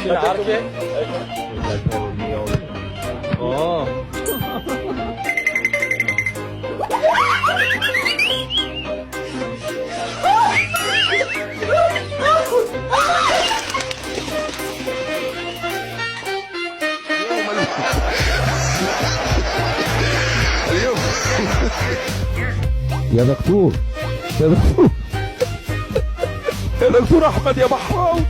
ماشيين عركه. اه اليوم يا دكتور، يا دكتور، يا دكتور احمد يا بحراوي.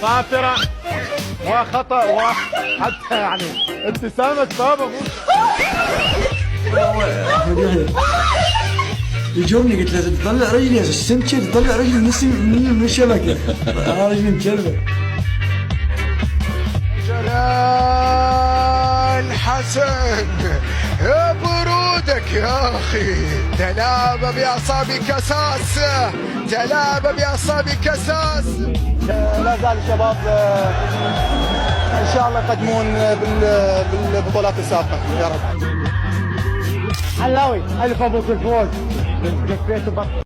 خاطرة وخطأ وحتى يعني ابتسامة بابا احمد يحيى يجرني، قلت له تطلع رجلي السمكه، تطلع رجلي من الشبكه. رجلي مكلبه. جلال حسن يا برودك يا اخي، تلعب باعصابك اساس، تلعب باعصابك اساس. لا زال الشباب ان شاء الله يقدمون بالبطولات السابقة يا رب. علاوي الف مبروك الفوز.